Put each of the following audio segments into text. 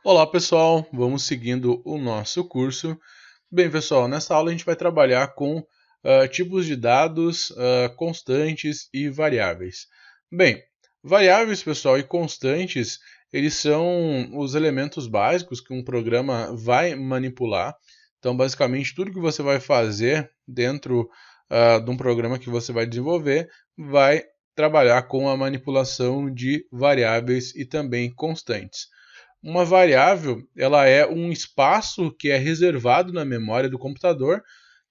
Olá pessoal, vamos seguindo o nosso curso. Bem pessoal, nessa aula a gente vai trabalhar com tipos de dados, constantes e variáveis. Bem, variáveis pessoal e constantes, eles são os elementos básicos que um programa vai manipular. Então basicamente tudo que você vai fazer dentro de um programa que você vai desenvolver vai trabalhar com a manipulação de variáveis e também constantes. Uma variável, ela é um espaço que é reservado na memória do computador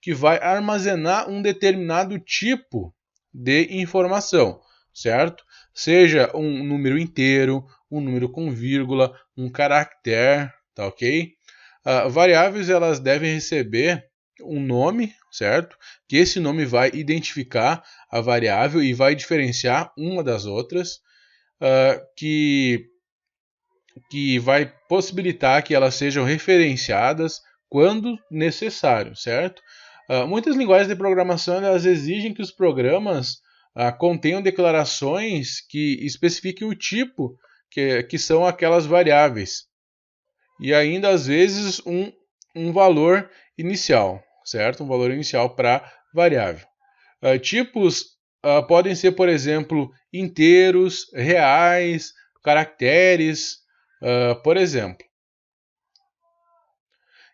que vai armazenar um determinado tipo de informação, certo? Seja um número inteiro, um número com vírgula, um caractere, tá ok? Variáveis elas devem receber um nome, certo? Que esse nome vai identificar a variável e vai diferenciar uma das outras, que vai possibilitar que elas sejam referenciadas quando necessário, certo? Muitas linguagens de programação elas exigem que os programas contenham declarações que especifiquem o tipo que são aquelas variáveis e ainda às vezes um valor inicial, certo? Um valor inicial para variável. Tipos podem ser, por exemplo, inteiros, reais, caracteres, por exemplo.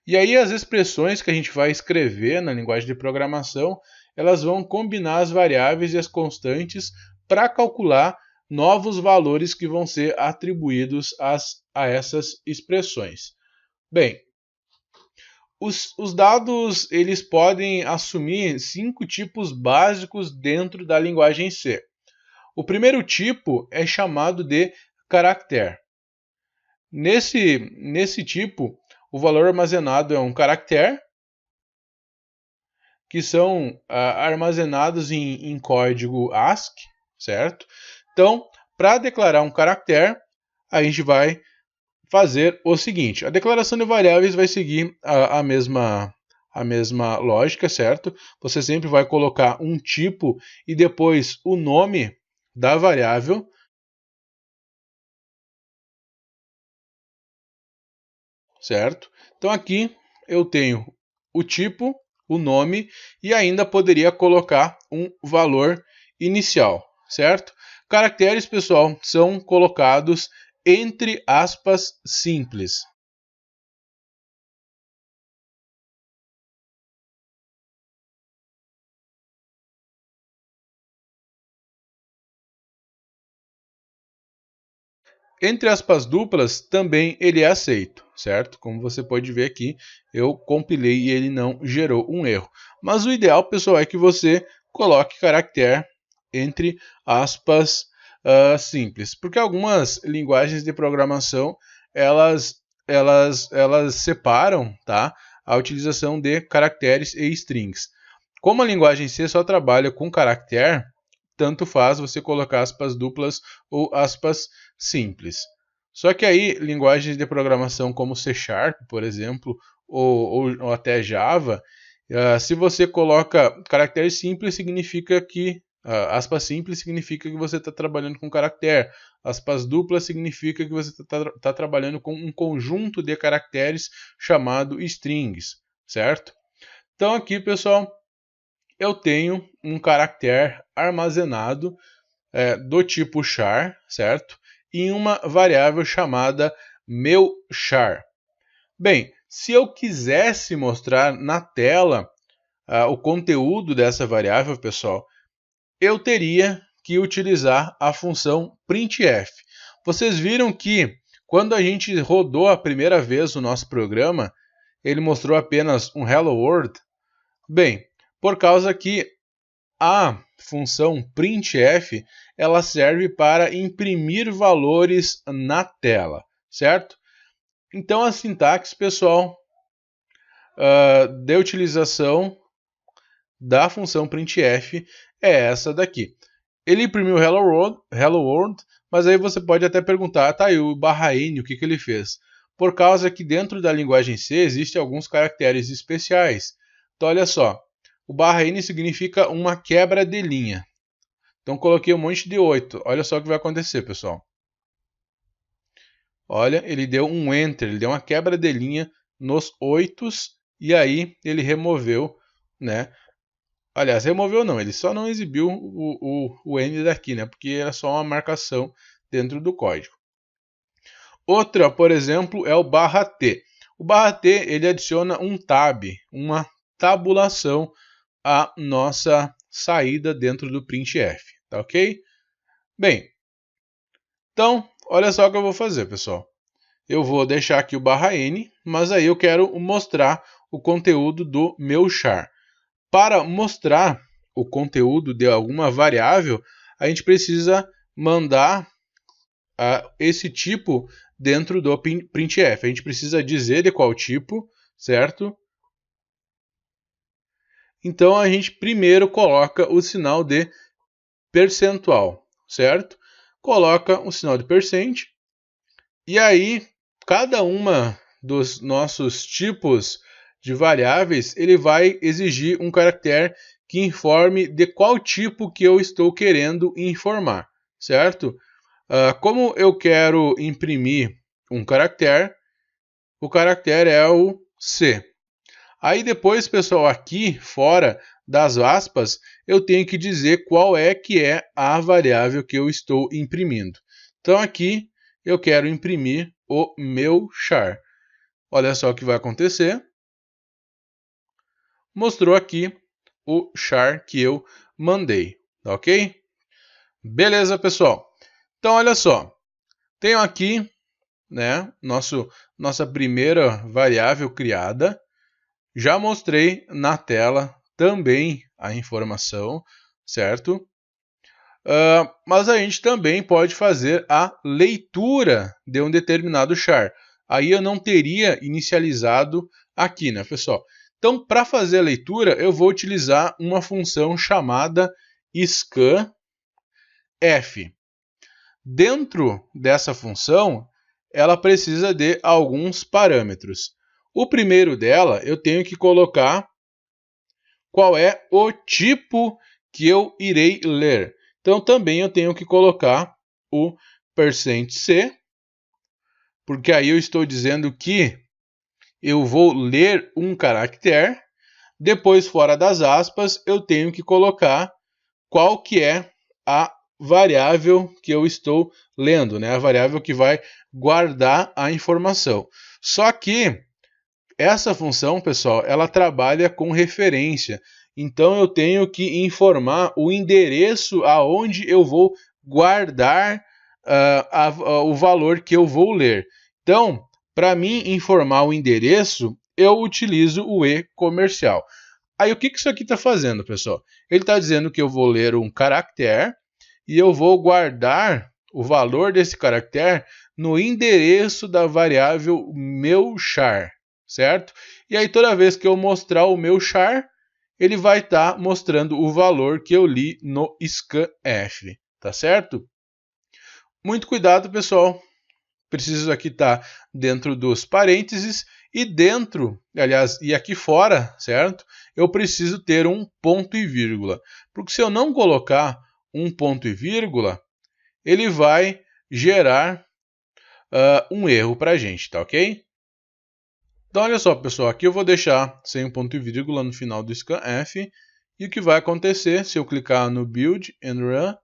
E aí as expressões que a gente vai escrever na linguagem de programação, elas vão combinar as variáveis e as constantes para calcular novos valores que vão ser atribuídos a essas expressões. Bem, os dados eles podem assumir 5 tipos básicos dentro da linguagem C. O primeiro tipo é chamado de caractere. Nesse tipo, o valor armazenado é um caractere, que são armazenados em código ASCII, certo? Então, para declarar um caractere, a gente vai fazer o seguinte: a declaração de variáveis vai seguir a mesma lógica, certo? Você sempre vai colocar um tipo e depois o nome da variável, certo? Então aqui eu tenho o tipo, o nome e ainda poderia colocar um valor inicial, certo? Caracteres, pessoal, são colocados entre aspas simples. Entre aspas duplas, também ele é aceito, certo? Como você pode ver aqui, eu compilei e ele não gerou um erro. Mas o ideal, pessoal, é que você coloque caractere entre aspas simples, porque algumas linguagens de programação elas separam, tá, a utilização de caracteres e strings. Como a linguagem C só trabalha com caractere, tanto faz você colocar aspas duplas ou aspas simples. Só que aí, linguagens de programação como C Sharp, por exemplo, ou até Java, se você coloca caractere simples, significa que aspas simples significa que você está trabalhando com caractere. Aspas duplas significa que você está trabalhando com um conjunto de caracteres chamado strings, certo? Então aqui, pessoal, eu tenho um caractere armazenado do tipo char, certo? Em uma variável chamada meu char. Bem, se eu quisesse mostrar na tela o conteúdo dessa variável, pessoal, eu teria que utilizar a função printf. Vocês viram que quando a gente rodou a primeira vez o nosso programa, ele mostrou apenas um hello world? Bem, por causa que a função printf ela serve para imprimir valores na tela, certo? Então a sintaxe, pessoal, de utilização da função printf é essa daqui. Ele imprimiu Hello World, mas aí você pode até perguntar, tá aí o /n, o que ele fez? Por causa que dentro da linguagem C existem alguns caracteres especiais. Então olha só, o /n significa uma quebra de linha. Então coloquei um monte de 8. Olha só o que vai acontecer, pessoal. Olha, ele deu um enter, ele deu uma quebra de linha nos 8 e aí ele removeu, né? Aliás, removeu não, ele só não exibiu o N daqui, né? Porque era só uma marcação dentro do código. Outra, por exemplo, é o /t. O /t ele adiciona um tab, uma tabulação à nossa saída dentro do printf, tá ok? Bem, então, olha só o que eu vou fazer, pessoal. Eu vou deixar aqui o /n, mas aí eu quero mostrar o conteúdo do meu char. Para mostrar o conteúdo de alguma variável, a gente precisa mandar esse tipo dentro do printf. A gente precisa dizer de qual tipo, certo? Então a gente primeiro coloca o sinal de percentual, certo? Coloca o sinal de percent e aí cada uma dos nossos tipos de variáveis ele vai exigir um caractere que informe de qual tipo que eu estou querendo informar, certo? Como eu quero imprimir um caractere, o caractere é o C. Aí depois, pessoal, aqui fora das aspas, eu tenho que dizer qual é que é a variável que eu estou imprimindo. Então aqui eu quero imprimir o meu char. Olha só o que vai acontecer. Mostrou aqui o char que eu mandei, ok? Beleza, pessoal. Então olha só, tenho aqui, né, nossa primeira variável criada. Já mostrei na tela também a informação, certo? Mas a gente também pode fazer a leitura de um determinado char. Aí eu não teria inicializado aqui, né, pessoal? Então, para fazer a leitura, eu vou utilizar uma função chamada scanf. Dentro dessa função, ela precisa de alguns parâmetros. O primeiro dela, eu tenho que colocar qual é o tipo que eu irei ler. Então, também eu tenho que colocar o %c, porque aí eu estou dizendo que eu vou ler um caractere. Depois, fora das aspas, eu tenho que colocar qual que é a variável que eu estou lendo, né? A variável que vai guardar a informação. Só que essa função, pessoal, ela trabalha com referência. Então eu tenho que informar o endereço aonde eu vou guardar o valor que eu vou ler. Então, para mim informar o endereço, eu utilizo o e-comercial. Aí o que isso aqui está fazendo, pessoal? Ele está dizendo que eu vou ler um caractere e eu vou guardar o valor desse caractere no endereço da variável meu char, certo? E aí toda vez que eu mostrar o meu char, ele vai estar mostrando o valor que eu li no scanf, tá certo? Muito cuidado, pessoal. Preciso aqui estar dentro dos parênteses e dentro, aliás, e aqui fora, certo? Eu preciso ter um ponto e vírgula. Porque se eu não colocar um ponto e vírgula, ele vai gerar um erro para a gente, tá ok? Então, olha só, pessoal, aqui eu vou deixar sem um ponto e vírgula no final do scanf. E o que vai acontecer, se eu clicar no Build and Run,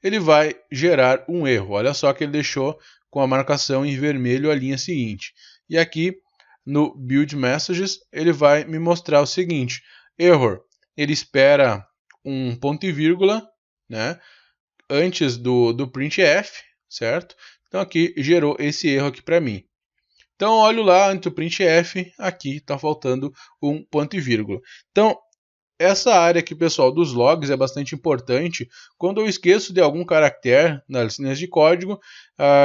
ele vai gerar um erro. Olha só que ele deixou com a marcação em vermelho a linha seguinte. E aqui no Build Messages, ele vai me mostrar o seguinte: Error. Ele espera um ponto e vírgula, né, antes do printf, certo? Então aqui gerou esse erro aqui para mim. Então olho lá antes do printf, aqui está faltando um ponto e vírgula. Então essa área aqui, pessoal, dos logs é bastante importante. Quando eu esqueço de algum caractere nas linhas de código,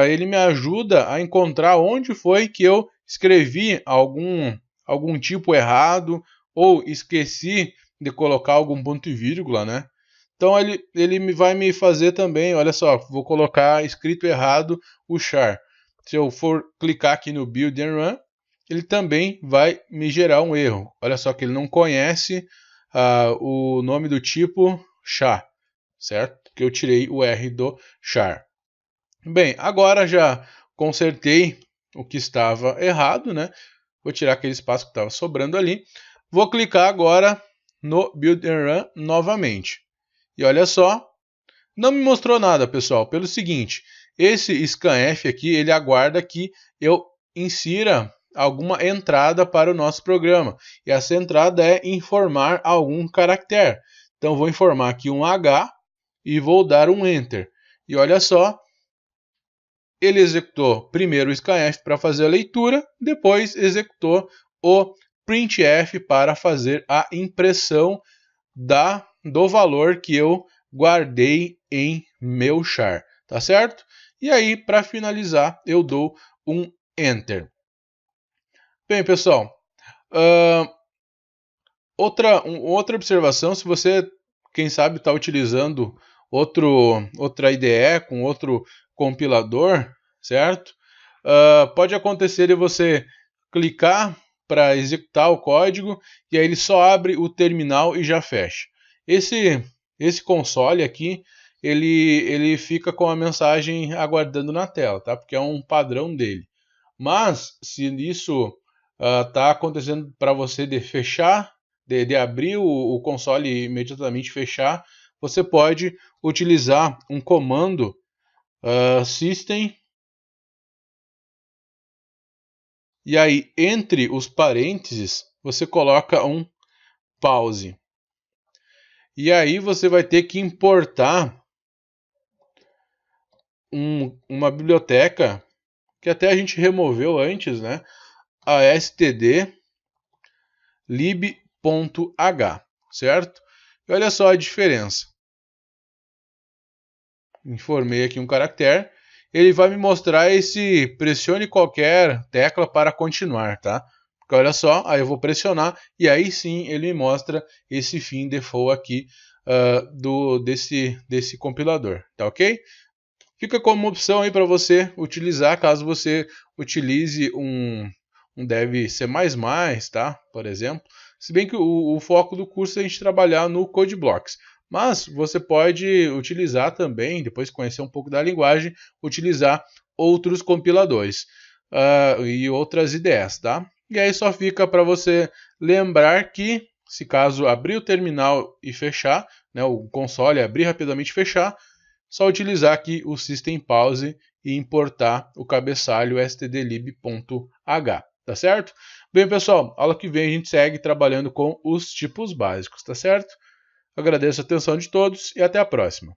ele me ajuda a encontrar onde foi que eu escrevi algum tipo errado ou esqueci de colocar algum ponto e vírgula, né? Então ele vai me fazer também, olha só, vou colocar escrito errado o char. Se eu for clicar aqui no Build and Run, ele também vai me gerar um erro. Olha só que ele não conhece o nome do tipo char, certo? Que eu tirei o R do char. Bem, agora já consertei o que estava errado, né? Vou tirar aquele espaço que estava sobrando ali. Vou clicar agora no Build and Run novamente. E olha só, não me mostrou nada, pessoal, pelo seguinte, esse scanf aqui, ele aguarda que eu insira alguma entrada para o nosso programa. E essa entrada é informar algum caractere. Então, vou informar aqui um H e vou dar um Enter. E olha só, ele executou primeiro o scanf para fazer a leitura, depois executou o printf para fazer a impressão do valor que eu guardei em meu char, tá certo? E aí, para finalizar, eu dou um Enter. Bem, pessoal, outra observação, se você, quem sabe, está utilizando outra IDE com outro compilador, certo? Pode acontecer de você clicar para executar o código e aí ele só abre o terminal e já fecha. Esse console aqui, ele fica com a mensagem aguardando na tela, tá? Porque é um padrão dele. Mas se isso está acontecendo para você de fechar, de abrir o console e imediatamente fechar, você pode utilizar um comando system, e aí entre os parênteses você coloca um pause. E aí você vai ter que importar uma biblioteca que até a gente removeu antes, né? A std lib.h, certo? E olha só a diferença. Informei aqui um caractere. Ele vai me mostrar esse pressione qualquer tecla para continuar, tá? Porque olha só, aí eu vou pressionar e aí sim ele me mostra esse fim default aqui desse compilador, tá ok? Fica como opção aí para você utilizar caso você utilize um Dev C++, tá? Por exemplo. Se bem que o foco do curso é a gente trabalhar no CodeBlocks. Mas você pode utilizar também, depois de conhecer um pouco da linguagem, utilizar outros compiladores e outras IDEs, tá? E aí só fica para você lembrar que, se caso abrir o terminal e fechar, né, o console abrir rapidamente e fechar, só utilizar aqui o System Pause e importar o cabeçalho stdlib.h, tá certo? Bem, pessoal, aula que vem a gente segue trabalhando com os tipos básicos, tá certo? Agradeço a atenção de todos e até a próxima.